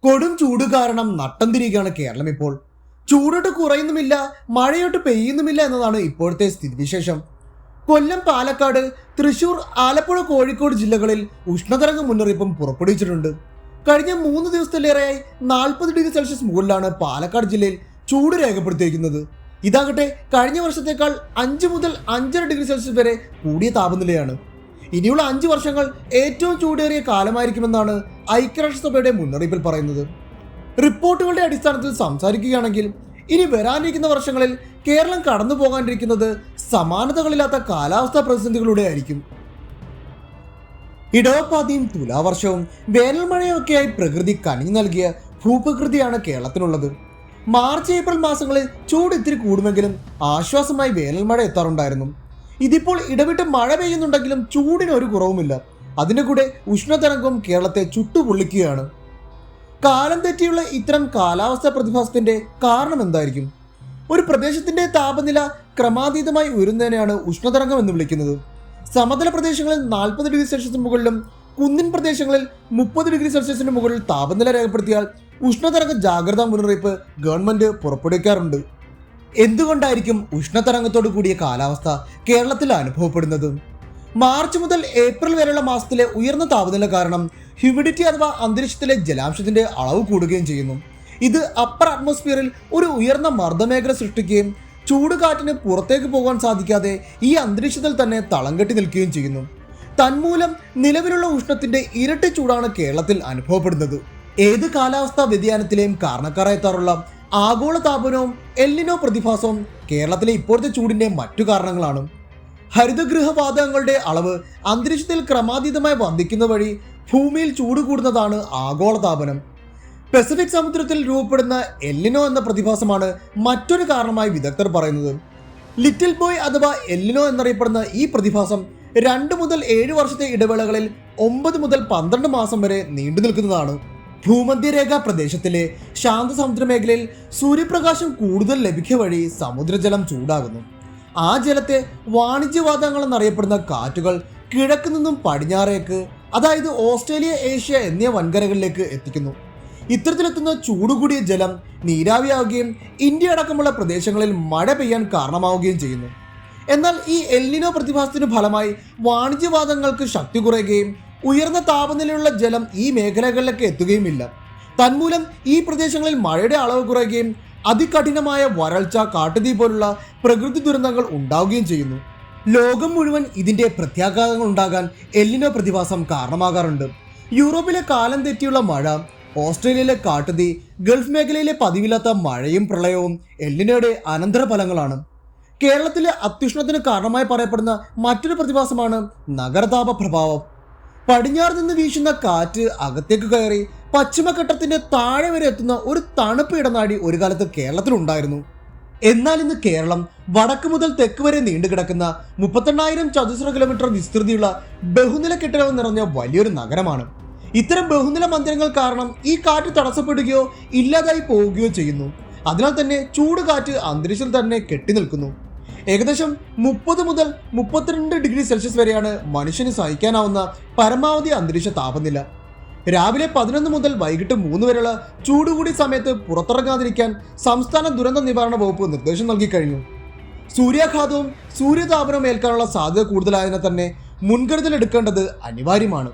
കൊടും ചൂട് കാരണം നട്ടം തിരികെയാണ് കേരളം ഇപ്പോൾ. ചൂടോട്ട് കുറയുന്നുമില്ല, മഴയോട്ട് പെയ്യുന്നുമില്ല എന്നതാണ് ഇപ്പോഴത്തെ സ്ഥിതിവിശേഷം. കൊല്ലം, പാലക്കാട്, തൃശൂർ, ആലപ്പുഴ, കോഴിക്കോട് ജില്ലകളിൽ ഉഷ്ണതരംഗ മുന്നറിയിപ്പും പുറപ്പെടുവിച്ചിട്ടുണ്ട്. കഴിഞ്ഞ 3 ദിവസത്തിലേറെയായി 40 ഡിഗ്രി സെൽഷ്യസ് മുകളിലാണ് പാലക്കാട് ജില്ലയിൽ ചൂട് രേഖപ്പെടുത്തിയിരിക്കുന്നത്. ഇതാകട്ടെ കഴിഞ്ഞ വർഷത്തേക്കാൾ 5 മുതൽ 5.5 ഡിഗ്രി സെൽഷ്യസ് വരെ കൂടിയ താപനിലയാണ്. ഇനിയുള്ള 5 വർഷങ്ങൾ ഏറ്റവും ചൂടേറിയ കാലമായിരിക്കുമെന്നാണ് ഐക്യരാഷ്ട്രസഭയുടെ മുന്നറിയിപ്പിൽ പറയുന്നത്. റിപ്പോർട്ടുകളുടെ അടിസ്ഥാനത്തിൽ സംസാരിക്കുകയാണെങ്കിൽ ഇനി വരാനിരിക്കുന്ന വർഷങ്ങളിൽ കേരളം കടന്നു പോകാനിരിക്കുന്നത് സമാനതകളില്ലാത്ത കാലാവസ്ഥാ പ്രതിസന്ധികളിലൂടെ ആയിരിക്കും. ഇടവപ്പാതിയും തുലാവർഷവും വേനൽമഴയൊക്കെയായി പ്രകൃതി കനിഞ്ഞു നൽകിയ ഭൂപ്രകൃതിയാണ് കേരളത്തിനുള്ളത്. മാർച്ച്, ഏപ്രിൽ മാസങ്ങളിൽ ചൂട് ഇത്തിരി കൂടുമെങ്കിലും ആശ്വാസമായി വേനൽമഴ എത്താറുണ്ടായിരുന്നു. ഇതിപ്പോൾ ഇടവിട്ട് മഴ പെയ്യുന്നുണ്ടെങ്കിലും ചൂടിന് ഒരു കുറവുമില്ല. അതിൻ്റെ കൂടെ ഉഷ്ണതരംഗവും കേരളത്തെ ചുട്ടുപൊള്ളിക്കുകയാണ്. കാലം തെറ്റിയുള്ള ഇത്തരം കാലാവസ്ഥാ പ്രതിഭാസത്തിന്റെ കാരണം എന്തായിരിക്കും? ഒരു പ്രദേശത്തിന്റെ താപനില ക്രമാതീതമായി ഉയരുന്നതിനെയാണ് ഉഷ്ണതരംഗം എന്ന് വിളിക്കുന്നത്. സമതല പ്രദേശങ്ങളിൽ 40 ഡിഗ്രി സെൽഷ്യസിന് മുകളിലും കുന്നിൻ പ്രദേശങ്ങളിൽ 30 ഡിഗ്രി സെൽഷ്യസിന് മുകളിൽ താപനില രേഖപ്പെടുത്തിയാൽ ഉഷ്ണതരംഗ ജാഗ്രതാ മുന്നറിയിപ്പ് ഗവൺമെന്റ് പുറപ്പെടുവിക്കാറുണ്ട്. എന്തുകൊണ്ടായിരിക്കും ഉഷ്ണതരംഗത്തോടു കൂടിയ കാലാവസ്ഥ കേരളത്തിൽ അനുഭവപ്പെടുന്നത്? മാർച്ച് മുതൽ ഏപ്രിൽ വരെയുള്ള മാസത്തിലെ ഉയർന്ന താപനില കാരണം ഹ്യൂമിഡിറ്റി അഥവാ അന്തരീക്ഷത്തിലെ ജലാംശത്തിന്റെ അളവ് കൂടുകയും ചെയ്യുന്നു. ഇത് അപ്പർ അറ്റ്മോസ്ഫിയറിൽ ഒരു ഉയർന്ന മർദ്ദമേഖല സൃഷ്ടിക്കുകയും ചൂട് കാറ്റിന് പുറത്തേക്ക് പോകാൻ സാധിക്കാതെ ഈ അന്തരീക്ഷത്തിൽ തന്നെ തളം കെട്ടി നിൽക്കുകയും ചെയ്യുന്നു. തന്മൂലം നിലവിലുള്ള ഉഷ്ണത്തിന്റെ ഇരട്ടി ചൂടാണ് കേരളത്തിൽ അനുഭവപ്പെടുന്നത്. ഏത് കാലാവസ്ഥാ വ്യതിയാനത്തിലെയും കാരണക്കാരായെത്താറുള്ള ആഗോള താപനവും എൽനിനോ പ്രതിഭാസവും കേരളത്തിലെ ഇപ്പോഴത്തെ ചൂടിന്റെ മറ്റു കാരണങ്ങളാണ്. ഹരിതഗൃഹവാതകങ്ങളുടെ അളവ് അന്തരീക്ഷത്തിൽ ക്രമാതീതമായി വർദ്ധിക്കുന്ന വഴി ഭൂമിയിൽ ചൂട് കൂടുന്നതാണ് ആഗോളതാപനം. പസഫിക് സമുദ്രത്തിൽ രൂപപ്പെടുന്ന എൽനിനോ എന്ന പ്രതിഭാസമാണ് മറ്റൊരു കാരണമായി വിദഗ്ധർ പറയുന്നത്. ലിറ്റിൽ ബോയ് അഥവാ എൽനിനോ എന്നറിയപ്പെടുന്ന ഈ പ്രതിഭാസം 2 മുതൽ 7 വർഷത്തെ ഇടവേളകളിൽ 9 മുതൽ 12 മാസം വരെ നീണ്ടു നിൽക്കുന്നതാണ്. ഭൂമധ്യരേഖാ പ്രദേശത്തിലെ ശാന്തസമുദ്ര മേഖലയിൽ സൂര്യപ്രകാശം കൂടുതൽ ലഭിക്കുക വഴി സമുദ്രജലം ചൂടാകുന്നു. ആ ജലത്തെ വാണിജ്യവാതകങ്ങൾ എന്നറിയപ്പെടുന്ന കാറ്റുകൾ കിഴക്ക് നിന്നും പടിഞ്ഞാറേക്ക്, അതായത് ഓസ്ട്രേലിയ, ഏഷ്യ എന്നീ വൻകരകളിലേക്ക് എത്തിക്കുന്നു. ഇത്തരത്തിലെത്തുന്ന ചൂടുകൂടിയ ജലം നീരാവിയാവുകയും ഇന്ത്യ അടക്കമുള്ള പ്രദേശങ്ങളിൽ മഴ പെയ്യാൻ കാരണമാവുകയും ചെയ്യുന്നു. എന്നാൽ ഈ എൽനിനോ പ്രതിഭാസത്തിന് ഫലമായി വാണിജ്യവാതകങ്ങൾക്ക് ശക്തി കുറയുകയും ഉയർന്ന താപനിലയുള്ള ജലം ഈ മേഖലകളിലേക്ക് എത്തുകയുമില്ല. തന്മൂലം ഈ പ്രദേശങ്ങളിൽ മഴയുടെ അളവ് കുറയുകയും അതികഠിനമായ വരൾച്ച, കാട്ടുതീ പോലുള്ള പ്രകൃതി ദുരന്തങ്ങൾ ഉണ്ടാവുകയും ചെയ്യുന്നു. ലോകം മുഴുവൻ ഇതിന്റെ പ്രത്യാഘാതങ്ങൾ ഉണ്ടാകാൻ എൽനിനോ പ്രതിഭാസം കാരണമാകാറുണ്ട്. യൂറോപ്പിലെ കാലം തെറ്റിയുള്ള മഴ, ഓസ്ട്രേലിയയിലെ കാട്ടുതീ, ഗൾഫ് മേഖലയിലെ പതിവില്ലാത്ത മഴയും പ്രളയവും എൽനിനോയുടെ അനന്തരഫലങ്ങളാണ്. കേരളത്തിലെ അത്യുഷ്ണത്തിന് കാരണമായി പറയപ്പെടുന്ന മറ്റൊരു പ്രതിഭാസമാണ് നഗരതാപ പ്രഭാവം. പടിഞ്ഞാറ് നിന്ന് വീശുന്ന കാറ്റ് അകത്തേക്ക് കയറി പശ്ചിമഘട്ടത്തിന്റെ താഴെ വരെ എത്തുന്ന ഒരു തണുപ്പ് ഇടനാഴി ഒരു കാലത്ത് കേരളത്തിലുണ്ടായിരുന്നു. എന്നാൽ ഇന്ന് കേരളം വടക്ക് മുതൽ തെക്ക് വരെ നീണ്ടുകിടക്കുന്ന 38,000 ചതുരശ്ര കിലോമീറ്റർ വിസ്തൃതിയുള്ള ബഹുനില കെട്ടിടങ്ങൾ നിറഞ്ഞ വലിയൊരു നഗരമാണ്. ഇത്തരം ബഹുനില മന്ദിരങ്ങൾ കാരണം ഈ കാറ്റ് തടസ്സപ്പെടുകയോ ഇല്ലാതായി പോവുകയോ ചെയ്യുന്നു. അതിനാൽ തന്നെ ചൂട് കാറ്റ് അന്തരീക്ഷത്തിൽ തന്നെ കെട്ടി നിൽക്കുന്നു. ഏകദേശം 30 മുതൽ 32 ഡിഗ്രി സെൽഷ്യസ് വരെയാണ് മനുഷ്യന് സഹിക്കാനാവുന്ന പരമാവധി അന്തരീക്ഷ താപനില. രാവിലെ 11 മുതൽ വൈകിട്ട് 3 വരെയുള്ള ചൂടുകൂടിയ സമയത്ത് പുറത്തിറങ്ങാതിരിക്കാൻ സംസ്ഥാന ദുരന്ത നിവാരണ വകുപ്പ് നിർദ്ദേശം നൽകി കഴിഞ്ഞു. സൂര്യാഘാതവും സൂര്യതാപനവും ഏൽക്കാനുള്ള സാധ്യത കൂടുതലായതിനാൽ തന്നെ മുൻകരുതൽ എടുക്കേണ്ടത് അനിവാര്യമാണ്.